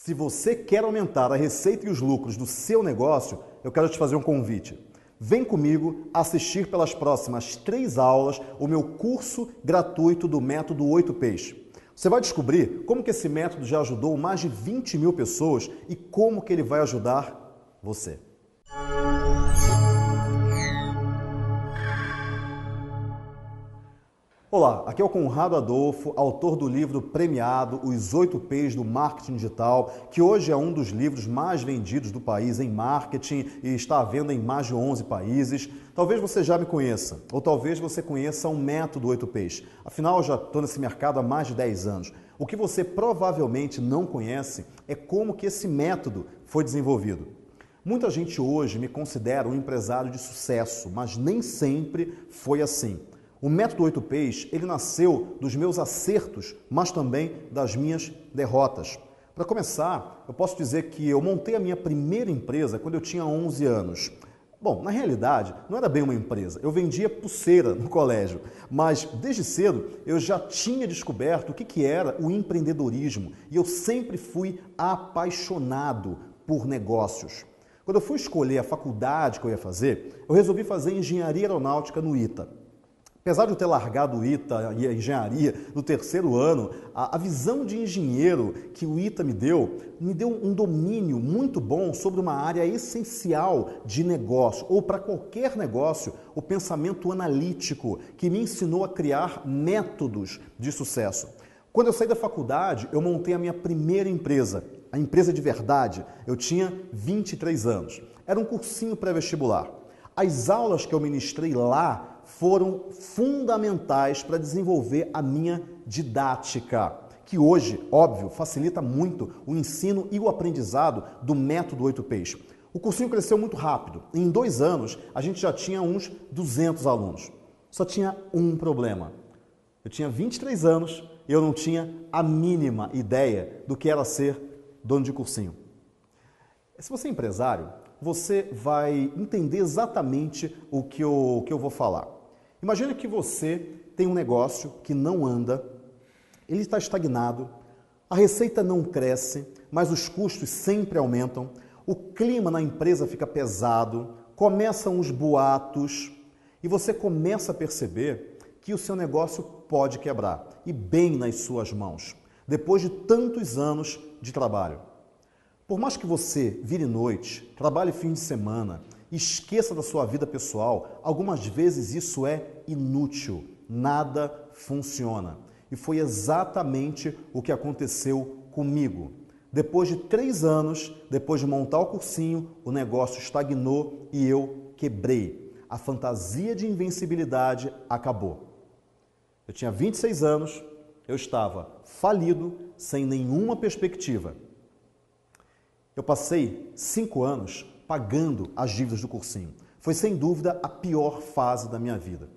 Se você quer aumentar a receita e os lucros do seu negócio, eu quero te fazer um convite. Vem comigo assistir pelas próximas 3 aulas o meu curso gratuito do Método 8Ps. Você vai descobrir como que esse método já ajudou mais de 20 mil pessoas e como que ele vai ajudar você. Olá, aqui é o Conrado Adolfo, autor do livro premiado Os 8Ps do Marketing Digital, que hoje é um dos livros mais vendidos do país em marketing e está à venda em mais de 11 países. Talvez você já me conheça, ou talvez você conheça o método 8Ps. Afinal, eu já estou nesse mercado há mais de 10 anos. O que você provavelmente não conhece é como que esse método foi desenvolvido. Muita gente hoje me considera um empresário de sucesso, mas nem sempre foi assim. O método 8Ps, ele nasceu dos meus acertos, mas também das minhas derrotas. Para começar, eu posso dizer que eu montei a minha primeira empresa quando eu tinha 11 anos. Bom, na realidade, não era bem uma empresa, eu vendia pulseira no colégio, mas desde cedo eu já tinha descoberto o que era o empreendedorismo e eu sempre fui apaixonado por negócios. Quando eu fui escolher a faculdade que eu ia fazer, eu resolvi fazer engenharia aeronáutica no ITA. Apesar de eu ter largado o ITA e a engenharia no 3º ano, a visão de engenheiro que o ITA me deu um domínio muito bom sobre uma área essencial de negócio, ou para qualquer negócio, o pensamento analítico, que me ensinou a criar métodos de sucesso. Quando eu saí da faculdade, eu montei a minha primeira empresa, a empresa de verdade. Eu tinha 23 anos. Era um cursinho pré-vestibular. As aulas que eu ministrei lá foram fundamentais para desenvolver a minha didática, que hoje, óbvio, facilita muito o ensino e o aprendizado do método 8Ps. O cursinho cresceu muito rápido. Em 2 anos, a gente já tinha uns 200 alunos. Só tinha um problema. Eu tinha 23 anos e eu não tinha a mínima ideia do que era ser dono de cursinho. Se você é empresário, você vai entender exatamente o que eu vou falar. Imagine que você tem um negócio que não anda, ele está estagnado, a receita não cresce, mas os custos sempre aumentam, o clima na empresa fica pesado, começam os boatos e você começa a perceber que o seu negócio pode quebrar, e bem nas suas mãos, depois de tantos anos de trabalho. Por mais que você vire noite, trabalhe fim de semana, esqueça da sua vida pessoal, algumas vezes isso é inútil, nada funciona. E foi exatamente o que aconteceu comigo. Depois de 3 anos, depois de montar o cursinho, o negócio estagnou e eu quebrei. A fantasia de invencibilidade acabou. Eu tinha 26 anos, eu estava falido, sem nenhuma perspectiva. Eu passei 5 anos pagando as dívidas do cursinho. Foi, sem dúvida, a pior fase da minha vida.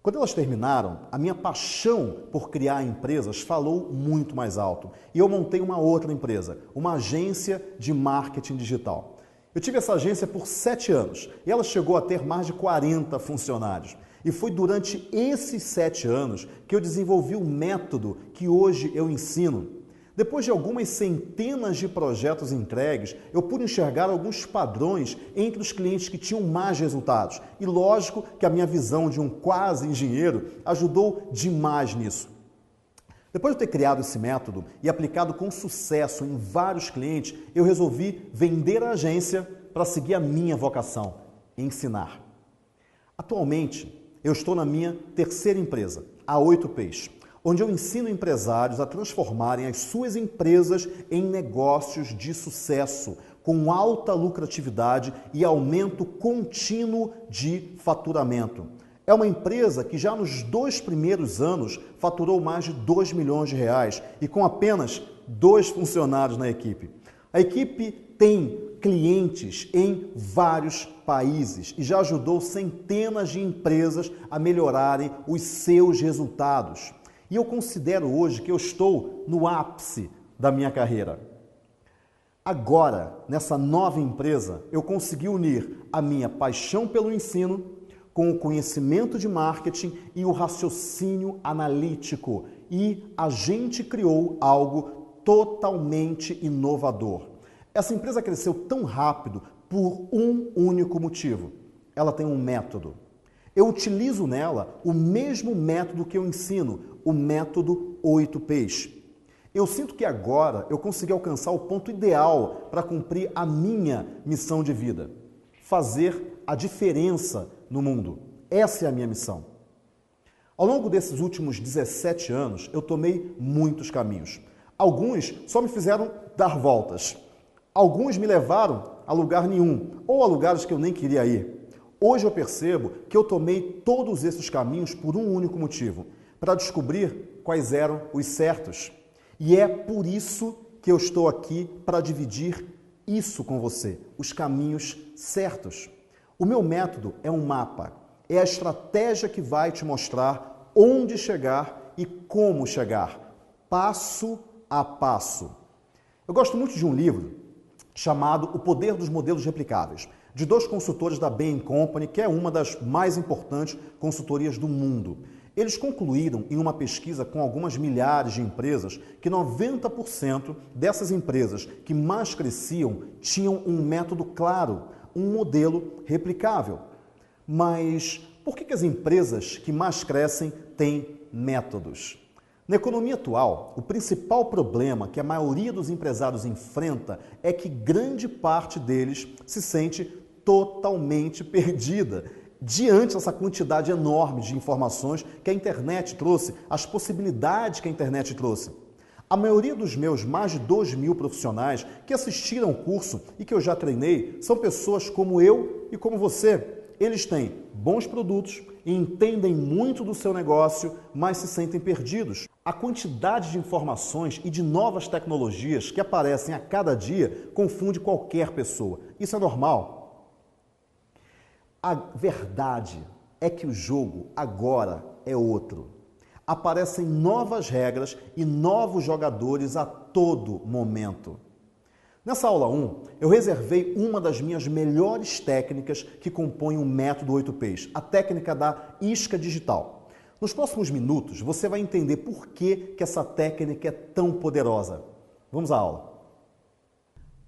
Quando elas terminaram, a minha paixão por criar empresas falou muito mais alto. E eu montei uma outra empresa, uma agência de marketing digital. Eu tive essa agência por 7 anos e ela chegou a ter mais de 40 funcionários. E foi durante esses 7 anos que eu desenvolvi o método que hoje eu ensino. Depois de algumas centenas de projetos entregues, eu pude enxergar alguns padrões entre os clientes que tinham mais resultados. E lógico que a minha visão de um quase engenheiro ajudou demais nisso. Depois de ter criado esse método e aplicado com sucesso em vários clientes, eu resolvi vender a agência para seguir a minha vocação, ensinar. Atualmente, eu estou na minha 3ª empresa, a 8Ps. Onde eu ensino empresários a transformarem as suas empresas em negócios de sucesso, com alta lucratividade e aumento contínuo de faturamento. É uma empresa que já nos 2 primeiros anos faturou mais de 2 milhões de reais e com apenas 2 funcionários na equipe. A equipe tem clientes em vários países e já ajudou centenas de empresas a melhorarem os seus resultados. E eu considero hoje que eu estou no ápice da minha carreira. Agora, nessa nova empresa, eu consegui unir a minha paixão pelo ensino com o conhecimento de marketing e o raciocínio analítico. E a gente criou algo totalmente inovador. Essa empresa cresceu tão rápido por um único motivo. Ela tem um método. Eu utilizo nela o mesmo método que eu ensino, o método 8Ps. Eu sinto que agora eu consegui alcançar o ponto ideal para cumprir a minha missão de vida. Fazer a diferença no mundo. Essa é a minha missão. Ao longo desses últimos 17 anos, eu tomei muitos caminhos. Alguns só me fizeram dar voltas. Alguns me levaram a lugar nenhum, ou a lugares que eu nem queria ir. Hoje eu percebo que eu tomei todos esses caminhos por um único motivo, para descobrir quais eram os certos. E é por isso que eu estou aqui para dividir isso com você, os caminhos certos. O meu método é um mapa, é a estratégia que vai te mostrar onde chegar e como chegar, passo a passo. Eu gosto muito de um livro chamado O Poder dos Modelos Replicáveis, de dois consultores da Bain & Company, que é uma das mais importantes consultorias do mundo. Eles concluíram em uma pesquisa com algumas milhares de empresas que 90% dessas empresas que mais cresciam tinham um método claro, um modelo replicável. Mas por que as empresas que mais crescem têm métodos? Na economia atual, o principal problema que a maioria dos empresários enfrenta é que grande parte deles se sente totalmente perdida diante dessa quantidade enorme de informações que a internet trouxe, as possibilidades que a internet trouxe. A maioria dos meus mais de 2.000 profissionais que assistiram ao curso e que eu já treinei são pessoas como eu e como você. Eles têm bons produtos, entendem muito do seu negócio, mas se sentem perdidos. A quantidade de informações e de novas tecnologias que aparecem a cada dia confunde qualquer pessoa. Isso é normal. A verdade é que o jogo agora é outro. Aparecem novas regras e novos jogadores a todo momento. Nessa aula 1, eu reservei uma das minhas melhores técnicas que compõem o método 8Ps, a técnica da isca digital. Nos próximos minutos, você vai entender por que essa técnica é tão poderosa. Vamos à aula.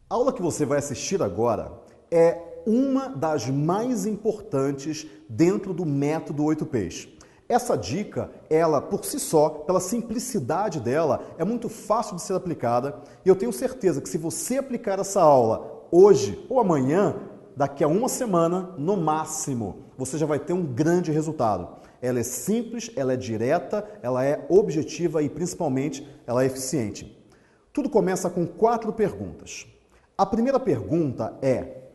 A aula que você vai assistir agora é uma das mais importantes dentro do método 8Ps. Essa dica, ela por si só, pela simplicidade dela, é muito fácil de ser aplicada e eu tenho certeza que se você aplicar essa aula hoje ou amanhã, daqui a uma semana, no máximo, você já vai ter um grande resultado. Ela é simples, ela é direta, ela é objetiva e principalmente ela é eficiente. Tudo começa com 4 perguntas. A primeira pergunta é: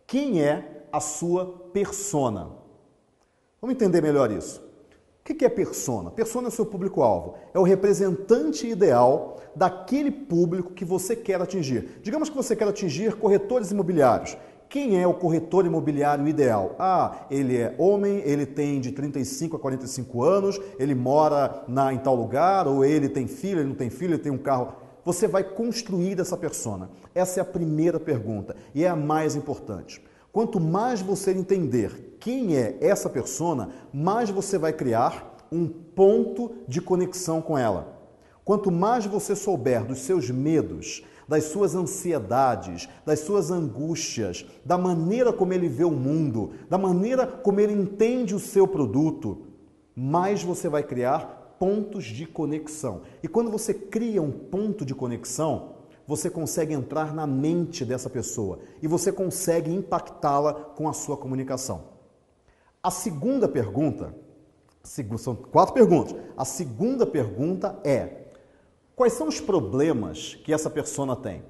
quem é a sua persona? Vamos entender melhor isso. O que é persona? Persona é o seu público-alvo. É o representante ideal daquele público que você quer atingir. Digamos que você quer atingir corretores imobiliários. Quem é o corretor imobiliário ideal? Ele é homem, ele tem de 35 a 45 anos, ele mora em tal lugar, ou ele tem filho, ele não tem filho, ele tem um carro. Você vai construir essa persona. Essa é a primeira pergunta e é a mais importante. Quanto mais você entender quem é essa persona, mais você vai criar um ponto de conexão com ela. Quanto mais você souber dos seus medos, das suas ansiedades, das suas angústias, da maneira como ele vê o mundo, da maneira como ele entende o seu produto, mais você vai criar pontos de conexão. E quando você cria um ponto de conexão, você consegue entrar na mente dessa pessoa e você consegue impactá-la com a sua comunicação. A segunda pergunta, são 4 perguntas. A segunda pergunta é: quais são os problemas que essa persona tem?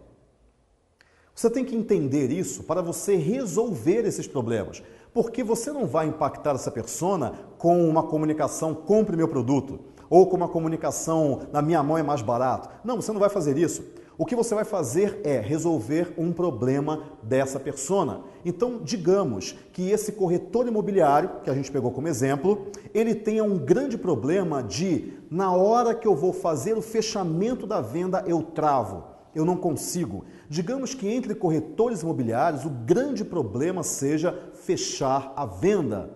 Você tem que entender isso para você resolver esses problemas, porque você não vai impactar essa persona com uma comunicação "compre meu produto" ou com uma comunicação "na minha mão é mais barato". Não, você não vai fazer isso. O que você vai fazer é resolver um problema dessa persona. Então, digamos que esse corretor imobiliário, que a gente pegou como exemplo, ele tenha um grande problema de, na hora que eu vou fazer o fechamento da venda, eu travo, eu não consigo. Digamos que entre corretores imobiliários, o grande problema seja fechar a venda.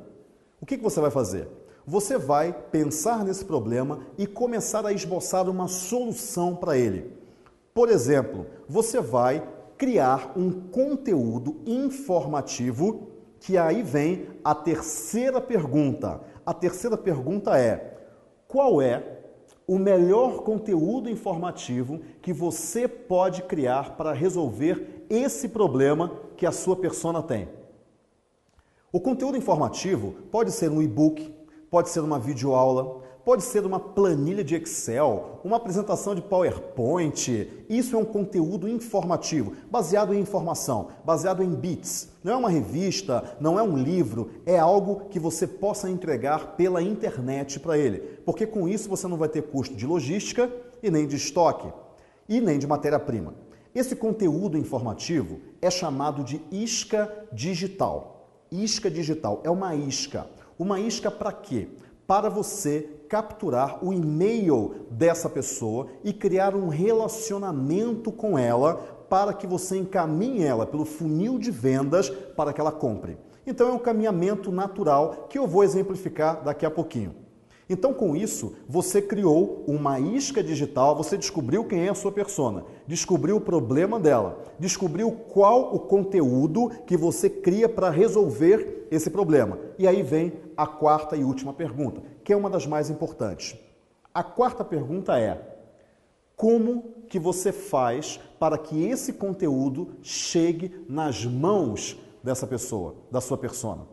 O que você vai fazer? Você vai pensar nesse problema e começar a esboçar uma solução para ele. Por exemplo, você vai criar um conteúdo informativo, que aí vem a terceira pergunta. A terceira pergunta é: qual é o melhor conteúdo informativo que você pode criar para resolver esse problema que a sua persona tem? O conteúdo informativo pode ser um e-book, pode ser uma videoaula, pode ser uma planilha de Excel, uma apresentação de PowerPoint. Isso é um conteúdo informativo, baseado em informação, baseado em bits. Não é uma revista, não é um livro, é algo que você possa entregar pela internet para ele. Porque com isso você não vai ter custo de logística e nem de estoque e nem de matéria-prima. Esse conteúdo informativo é chamado de isca digital. Isca digital é uma isca. Uma isca para quê? Para você capturar o e-mail dessa pessoa e criar um relacionamento com ela para que você encaminhe ela pelo funil de vendas para que ela compre. Então é um caminhamento natural que eu vou exemplificar daqui a pouquinho. Então, com isso, você criou uma isca digital, você descobriu quem é a sua persona, descobriu o problema dela, descobriu qual o conteúdo que você cria para resolver esse problema. E aí vem a quarta e última pergunta, que é uma das mais importantes. A quarta pergunta é: como que você faz para que esse conteúdo chegue nas mãos dessa pessoa, da sua persona?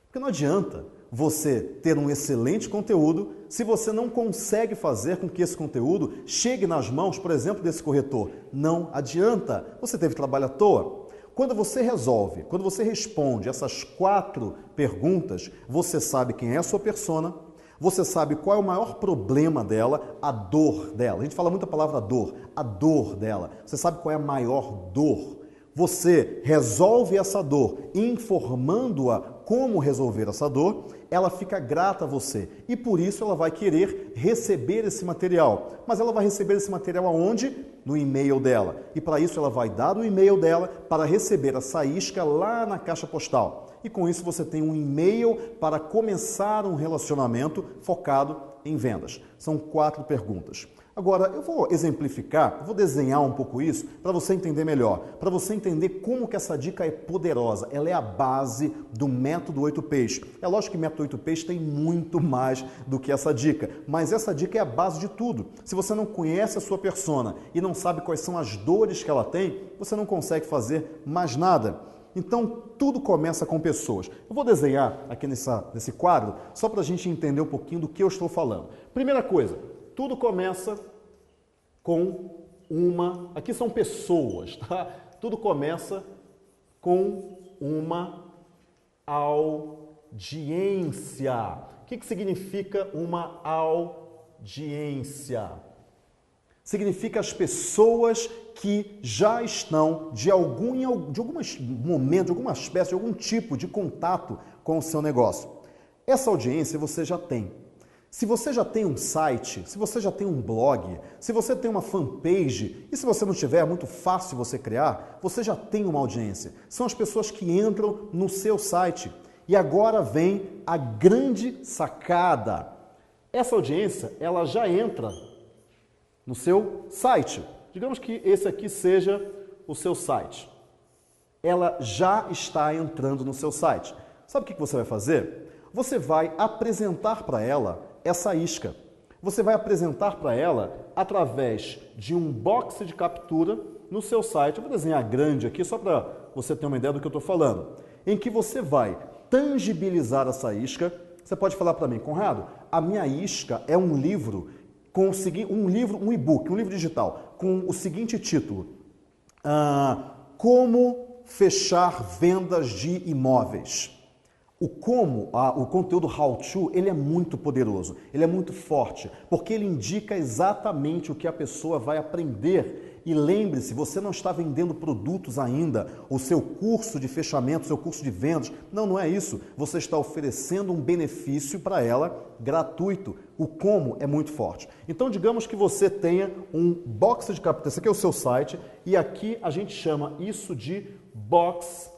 Porque não adianta você ter um excelente conteúdo se você não consegue fazer com que esse conteúdo chegue nas mãos, por exemplo, desse corretor. Não adianta. Você teve trabalho à toa. Quando você resolve, quando você responde essas 4 perguntas, você sabe quem é a sua persona, você sabe qual é o maior problema dela, a dor dela. A gente fala muito a palavra dor, a dor dela. Você sabe qual é a maior dor. Você resolve essa dor informando-a como resolver essa dor, ela fica grata a você e por isso ela vai querer receber esse material. Mas ela vai receber esse material aonde? No e-mail dela. E para isso ela vai dar o e-mail dela para receber essa isca lá na caixa postal. E com isso você tem um e-mail para começar um relacionamento focado em vendas. São 4 perguntas. Agora, eu vou exemplificar, vou desenhar um pouco isso para você entender melhor, para você entender como que essa dica é poderosa. Ela é a base do método 8Ps. É lógico que o método 8Ps tem muito mais do que essa dica, mas essa dica é a base de tudo. Se você não conhece a sua persona e não sabe quais são as dores que ela tem, você não consegue fazer mais nada. Então, tudo começa com pessoas. Eu vou desenhar aqui nesse quadro só para a gente entender um pouquinho do que eu estou falando. Primeira coisa, tudo começa com uma... Aqui são pessoas, tá? Tudo começa com uma audiência. O que significa uma audiência? Significa as pessoas que já estão de algum momento, de alguma espécie, de algum tipo de contato com o seu negócio. Essa audiência você já tem. Se você já tem um site, se você já tem um blog, se você tem uma fanpage, e se você não tiver, é muito fácil você criar, você já tem uma audiência. São as pessoas que entram no seu site. E agora vem a grande sacada. Essa audiência, ela já entra no seu site. Digamos que esse aqui seja o seu site. Ela já está entrando no seu site. Sabe o que você vai fazer? Você vai apresentar para ela essa isca. Você vai apresentar para ela através de um box de captura no seu site. Eu vou desenhar grande aqui só para você ter uma ideia do que eu estou falando. Em que você vai tangibilizar essa isca. Você pode falar para mim: Conrado, a minha isca é um livro com o seguinte, um e-book, um livro digital, com o seguinte título: Como fechar vendas de imóveis. O conteúdo How To, ele é muito poderoso, ele é muito forte, porque ele indica exatamente o que a pessoa vai aprender. E lembre-se, você não está vendendo produtos ainda, o seu curso de fechamento, o seu curso de vendas. Não é isso. Você está oferecendo um benefício para ela gratuito. O como é muito forte. Então, digamos que você tenha um box de captura, esse aqui é o seu site, e aqui a gente chama isso de box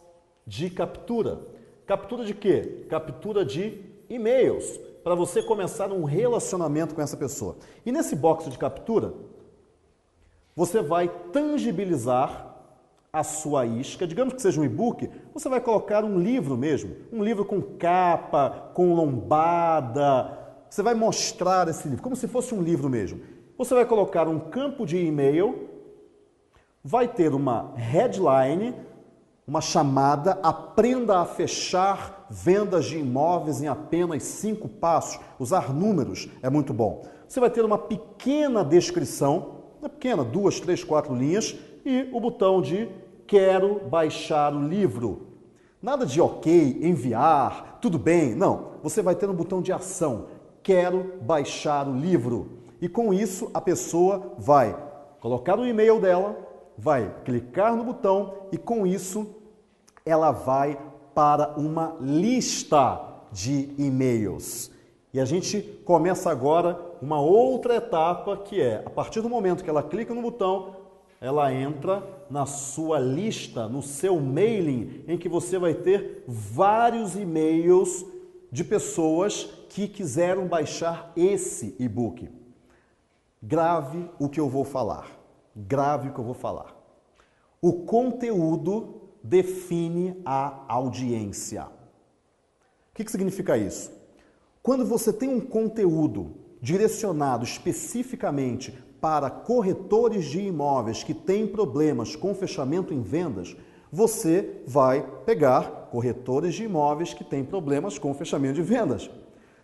de captura. Captura de quê? Captura de e-mails, para você começar um relacionamento com essa pessoa. E nesse box de captura, você vai tangibilizar a sua isca, digamos que seja um e-book, você vai colocar um livro mesmo, um livro com capa, com lombada, você vai mostrar esse livro, como se fosse um livro mesmo. Você vai colocar um campo de e-mail, vai ter uma headline, uma chamada, aprenda a fechar vendas de imóveis em apenas 5 passos. Usar números é muito bom. Você vai ter uma pequena descrição, uma pequena, 2, 3, 4 linhas, e o botão de quero baixar o livro. Nada de ok, enviar, tudo bem. Não, você vai ter um botão de ação. Quero baixar o livro. E com isso a pessoa vai colocar o e-mail dela, vai clicar no botão e com isso ela vai para uma lista de e-mails. E a gente começa agora uma outra etapa que é, a partir do momento que ela clica no botão, ela entra na sua lista, no seu mailing, em que você vai ter vários e-mails de pessoas que quiseram baixar esse e-book. Grave o que eu vou falar. Grave o que eu vou falar. O conteúdo define a audiência. O que significa isso? Quando você tem um conteúdo direcionado especificamente para corretores de imóveis que têm problemas com fechamento em vendas, você vai pegar corretores de imóveis que têm problemas com fechamento de vendas.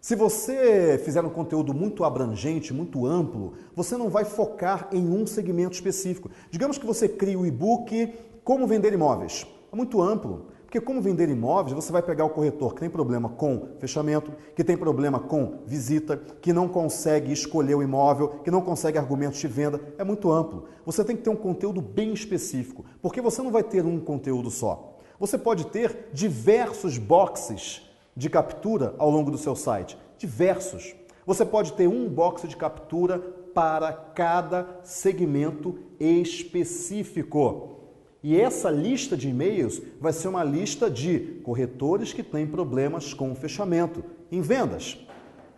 Se você fizer um conteúdo muito abrangente, muito amplo, você não vai focar em um segmento específico. Digamos que você cria o e-book Como Vender Imóveis. É muito amplo, porque como vender imóveis, você vai pegar o corretor que tem problema com fechamento, que tem problema com visita, que não consegue escolher o imóvel, que não consegue argumentos de venda. É muito amplo. Você tem que ter um conteúdo bem específico, porque você não vai ter um conteúdo só. Você pode ter diversos boxes de captura ao longo do seu site. Diversos. Você pode ter um box de captura para cada segmento específico. E essa lista de e-mails vai ser uma lista de corretores que têm problemas com fechamento em vendas.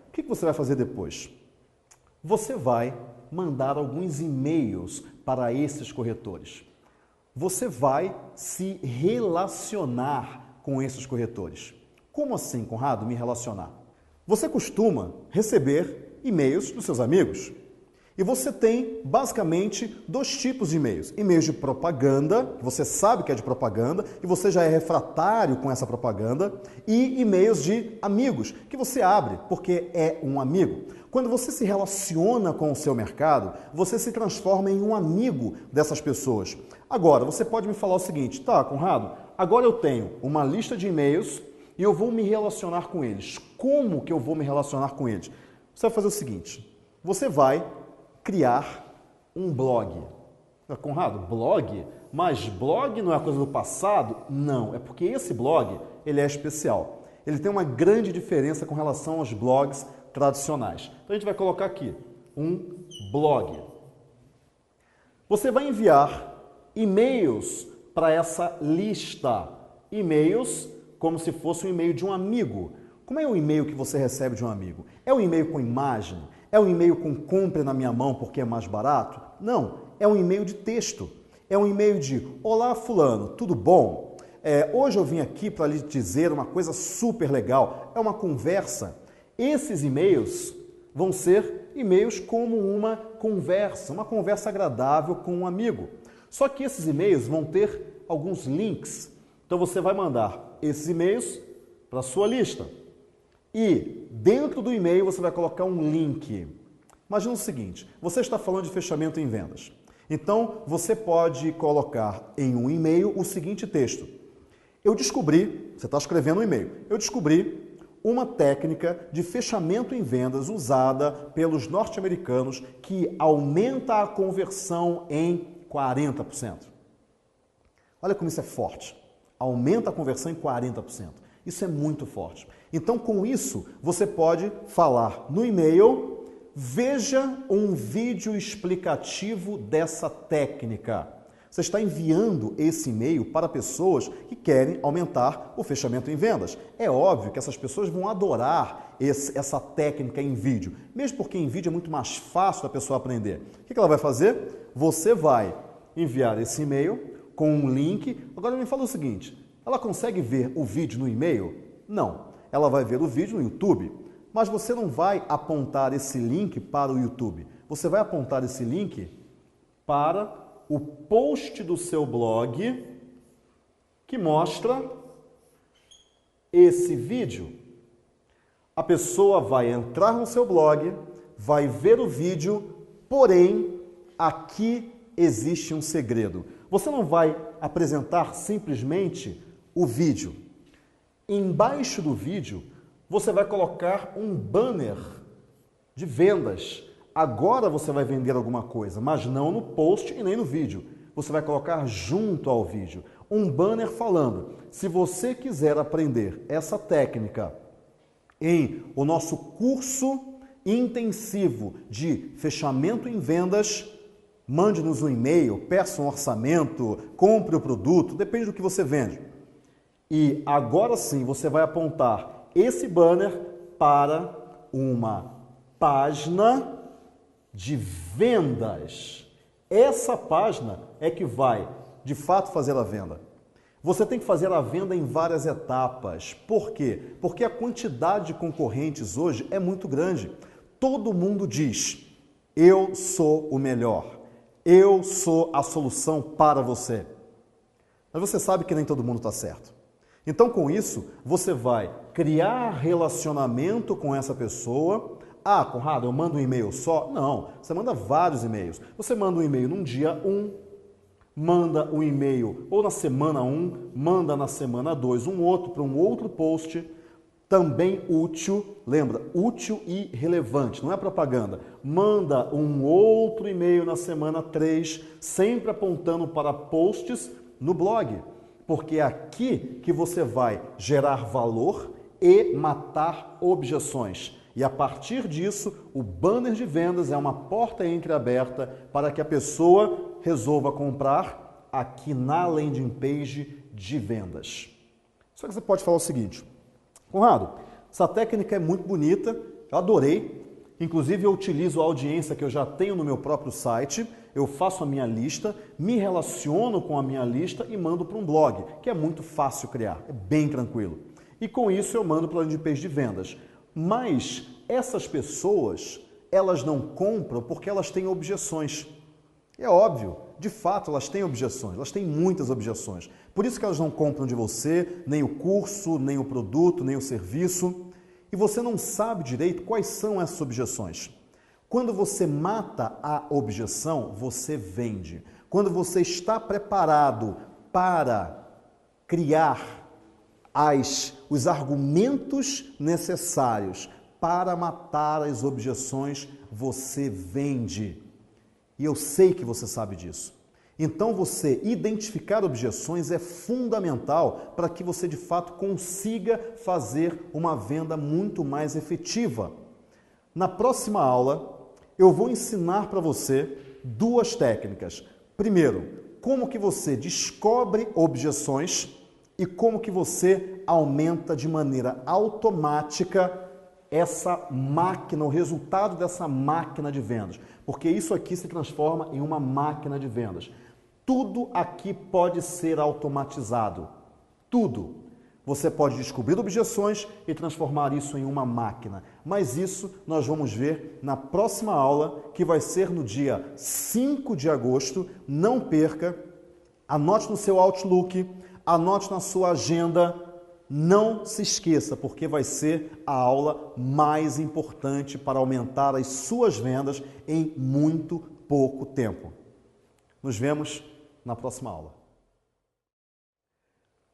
O que você vai fazer depois? Você vai mandar alguns e-mails para esses corretores. Você vai se relacionar com esses corretores. Como assim, Conrado, me relacionar? Você costuma receber e-mails dos seus amigos. E você tem, basicamente, 2 tipos de e-mails. E-mails de propaganda, que você sabe que é de propaganda, e você já é refratário com essa propaganda. E e-mails de amigos, que você abre porque é um amigo. Quando você se relaciona com o seu mercado, você se transforma em um amigo dessas pessoas. Agora, você pode me falar o seguinte, tá, Conrado, agora eu tenho uma lista de e-mails e eu vou me relacionar com eles. Como que eu vou me relacionar com eles? Você vai fazer o seguinte, você vai criar um blog. Conrado, blog? Mas blog não é coisa do passado? Não, é porque esse blog ele é especial. Ele tem uma grande diferença com relação aos blogs tradicionais. Então a gente vai colocar aqui um blog. Você vai enviar e-mails para essa lista. E-mails como se fosse um e-mail de um amigo. Como é o e-mail que você recebe de um amigo? É um e-mail com imagem? É um e-mail com compre na minha mão porque é mais barato? Não, é um e-mail de texto. É um e-mail de olá fulano, tudo bom? Hoje eu vim aqui para lhe dizer uma coisa super legal. É uma conversa. Esses e-mails vão ser e-mails como uma conversa agradável com um amigo. Só que esses e-mails vão ter alguns links. Então você vai mandar esses e-mails para a sua lista. E dentro do e-mail você vai colocar um link. Imagina o seguinte, você está falando de fechamento em vendas. Então você pode colocar em um e-mail o seguinte texto. Eu descobri, você está escrevendo um e-mail, eu descobri uma técnica de fechamento em vendas usada pelos norte-americanos que aumenta a conversão em 40%. Olha como isso é forte. Aumenta a conversão em 40%. Isso é muito forte. Então, com isso, você pode falar no e-mail, veja um vídeo explicativo dessa técnica. Você está enviando esse e-mail para pessoas que querem aumentar o fechamento em vendas. É óbvio que essas pessoas vão adorar essa técnica em vídeo, mesmo porque em vídeo é muito mais fácil da pessoa aprender. O que ela vai fazer? Você vai enviar esse e-mail com um link. Agora me fala o seguinte, ela consegue ver o vídeo no e-mail? Não. Ela vai ver o vídeo no YouTube, mas você não vai apontar esse link para o YouTube. Você vai apontar esse link para o post do seu blog que mostra esse vídeo. A pessoa vai entrar no seu blog, vai ver o vídeo, porém, aqui existe um segredo. Você não vai apresentar simplesmente o vídeo. Embaixo do vídeo, você vai colocar um banner de vendas. Agora você vai vender alguma coisa, mas não no post e nem no vídeo. Você vai colocar junto ao vídeo um banner falando: se você quiser aprender essa técnica em o nosso curso intensivo de fechamento em vendas, mande-nos um e-mail, peça um orçamento, compre o produto, depende do que você vende. E agora sim você vai apontar esse banner para uma página de vendas. Essa página é que vai, de fato, fazer a venda. Você tem que fazer a venda em várias etapas. Por quê? Porque a quantidade de concorrentes hoje é muito grande. Todo mundo diz: eu sou o melhor, eu sou a solução para você. Mas você sabe que nem todo mundo está certo. Então, com isso, você vai criar relacionamento com essa pessoa. Ah, Conrado, eu mando um e-mail só? Não, você manda vários e-mails. Você manda um e-mail num dia 1, manda um e-mail ou na semana 1, manda na semana 2 um outro para um outro post, também útil, lembra, útil e relevante, não é propaganda. Manda um outro e-mail na semana 3, sempre apontando para posts no blog, porque é aqui que você vai gerar valor e matar objeções. E a partir disso, o banner de vendas é uma porta entreaberta para que a pessoa resolva comprar aqui na landing page de vendas. Só que você pode falar o seguinte: Conrado, essa técnica é muito bonita, eu adorei, inclusive eu utilizo a audiência que eu já tenho no meu próprio site, eu faço a minha lista, me relaciono com a minha lista e mando para um blog, que é muito fácil criar, é bem tranquilo. E com isso eu mando para a landing page de vendas. Mas essas pessoas, elas não compram porque elas têm objeções. É óbvio, de fato elas têm objeções, elas têm muitas objeções. Por isso que elas não compram de você, nem o curso, nem o produto, nem o serviço. E você não sabe direito quais são essas objeções. Quando você mata a objeção, você vende. Quando você está preparado para criar os argumentos necessários para matar as objeções, você vende. E eu sei que você sabe disso. Então, você identificar objeções é fundamental para que você, de fato, consiga fazer uma venda muito mais efetiva. Na próxima aula, eu vou ensinar para você duas técnicas. Primeiro, como que você descobre objeções e como que você aumenta de maneira automática essa máquina, o resultado dessa máquina de vendas. Porque isso aqui se transforma em uma máquina de vendas. Tudo aqui pode ser automatizado. Tudo. Você pode descobrir objeções e transformar isso em uma máquina. Mas isso nós vamos ver na próxima aula, que vai ser no dia 5 de agosto. Não perca, anote no seu Outlook, anote na sua agenda, não se esqueça, porque vai ser a aula mais importante para aumentar as suas vendas em muito pouco tempo. Nos vemos na próxima aula.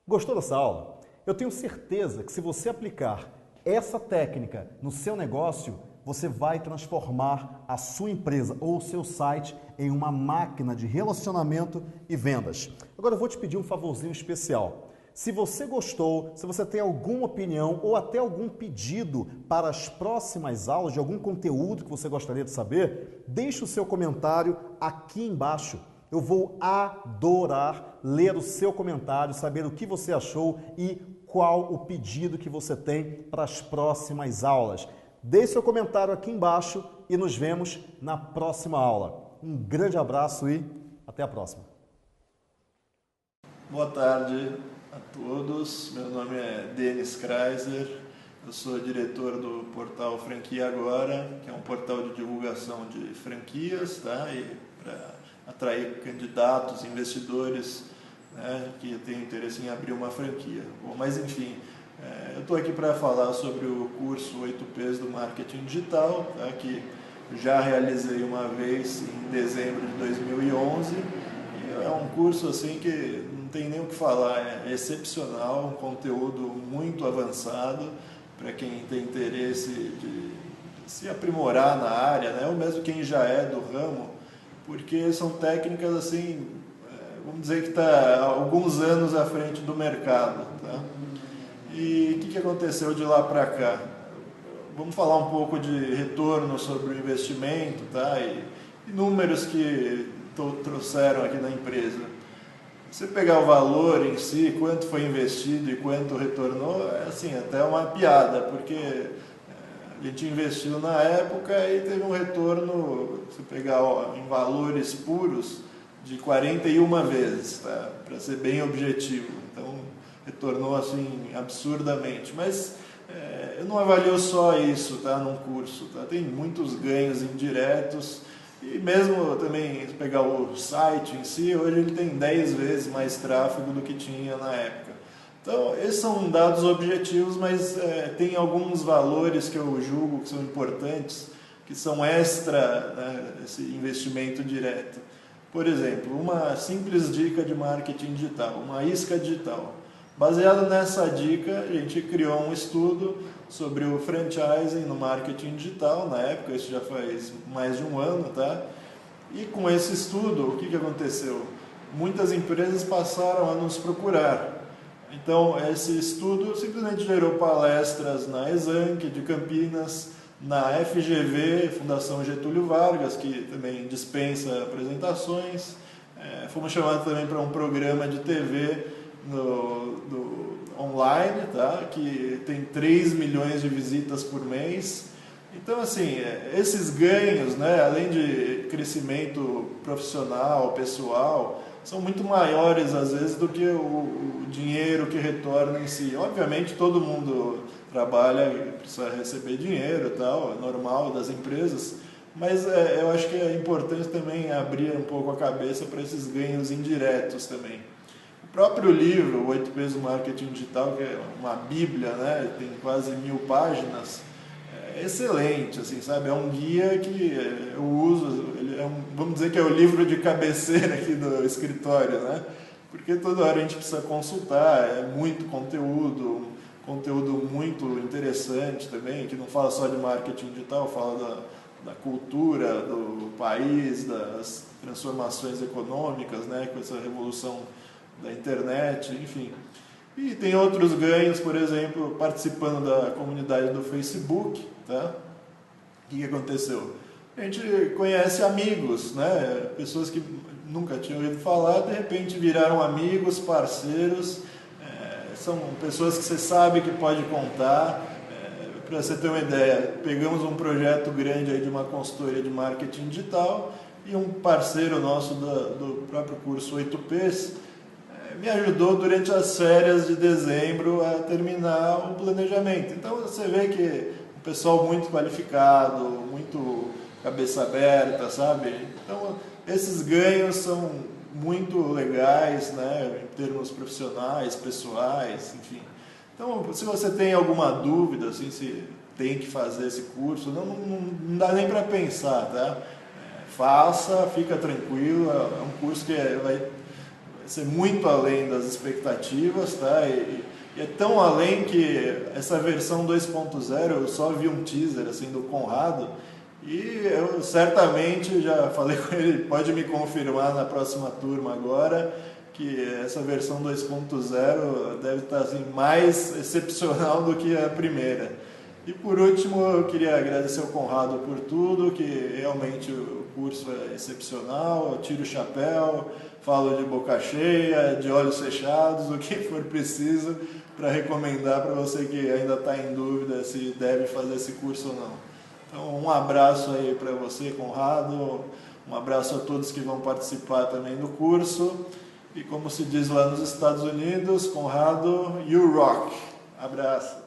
Gostou dessa aula? Eu tenho certeza que se você aplicar essa técnica no seu negócio, você vai transformar a sua empresa ou o seu site em uma máquina de relacionamento e vendas. Agora eu vou te pedir um favorzinho especial. Se você gostou, se você tem alguma opinião ou até algum pedido para as próximas aulas, de algum conteúdo que você gostaria de saber, deixe o seu comentário aqui embaixo. Eu vou adorar ler o seu comentário, saber o que você achou e qual o pedido que você tem para as próximas aulas. Deixe seu comentário aqui embaixo e nos vemos na próxima aula. Um grande abraço e até a próxima. Boa tarde a todos, meu nome é Denis Kreiser, eu sou diretor do portal Franquia Agora, que é um portal de divulgação de franquias, tá? E para atrair candidatos, investidores, né, que têm interesse em abrir uma franquia. Bom, mas enfim, eu estou aqui para falar sobre o curso 8Ps do Marketing Digital, tá? Que já realizei uma vez em dezembro de 2011. E é um curso assim que não tem nem o que falar, é excepcional, um conteúdo muito avançado para quem tem interesse de se aprimorar na área, né? Ou mesmo quem já é do ramo, porque são técnicas assim, vamos dizer que está alguns anos à frente do mercado, tá? E o que aconteceu de lá para cá? Vamos falar um pouco de retorno sobre o investimento, tá? E números que trouxeram aqui na empresa. Se você pegar o valor em si, quanto foi investido e quanto retornou, é assim, até uma piada, porque a gente investiu na época e teve um retorno, se pegar em valores puros, de 41 vezes, tá? Para ser bem objetivo. Então, retornou assim absurdamente. Mas eu não avalio só isso, tá? Num curso, tá? Tem muitos ganhos indiretos. E mesmo também, se pegar o site em si, hoje ele tem 10 vezes mais tráfego do que tinha na época. Então, esses são dados objetivos, mas tem alguns valores que eu julgo que são importantes, que são extra, né, esse investimento direto. Por exemplo, uma simples dica de marketing digital, uma isca digital. Baseado nessa dica, a gente criou um estudo sobre o franchising no marketing digital, na época, isso já faz mais de um ano, tá? E com esse estudo, o que aconteceu? Muitas empresas passaram a nos procurar. Então, esse estudo simplesmente gerou palestras na Exanc de Campinas, na FGV, Fundação Getúlio Vargas, que também dispensa apresentações. Fomos chamados também para um programa de TV online, tá? Que tem 3 milhões de visitas por mês. Então, assim, esses ganhos, né, além de crescimento profissional, pessoal, são muito maiores, às vezes, do que o dinheiro que retorna em si. Obviamente, todo mundo trabalha e precisa receber dinheiro, tal, é normal das empresas, mas eu acho que é importante também abrir um pouco a cabeça para esses ganhos indiretos também. O próprio livro, o 8Ps do Marketing Digital, que é uma bíblia, né, tem quase 1000 páginas, é excelente, assim, sabe? É um guia que eu uso, ele vamos dizer que é o livro de cabeceira aqui do escritório, né? Porque toda hora a gente precisa consultar, é muito conteúdo muito interessante também, que não fala só de marketing digital, fala da cultura do país, das transformações econômicas, né, com essa revolução da internet, enfim. E tem outros ganhos, por exemplo, participando da comunidade do Facebook, tá? O que aconteceu? A gente conhece amigos, né? Pessoas que nunca tinham ouvido falar, de repente viraram amigos, parceiros, são pessoas que você sabe que pode contar. Para você ter uma ideia, pegamos um projeto grande aí de uma consultoria de marketing digital e um parceiro nosso do próprio curso 8Ps me ajudou durante as férias de dezembro a terminar o planejamento. Então você vê que um pessoal muito qualificado, muito cabeça aberta, sabe? Então esses ganhos são muito legais, né, em termos profissionais, pessoais, enfim. Então, se você tem alguma dúvida, assim, se tem que fazer esse curso, não dá nem para pensar, tá? Faça, fica tranquilo, é um curso que vai ser muito além das expectativas, tá? E é tão além que essa versão 2.0, eu só vi um teaser, assim, do Conrado, e eu certamente já falei com ele, pode me confirmar na próxima turma agora, que essa versão 2.0 deve estar assim, mais excepcional do que a primeira. E por último, eu queria agradecer ao Conrado por tudo, que realmente o curso é excepcional, eu tiro o chapéu, falo de boca cheia, de olhos fechados, o que for preciso para recomendar para você que ainda está em dúvida se deve fazer esse curso ou não. Então, um abraço aí para você, Conrado, um abraço a todos que vão participar também do curso. E como se diz lá nos Estados Unidos, Conrado, you rock! Abraço!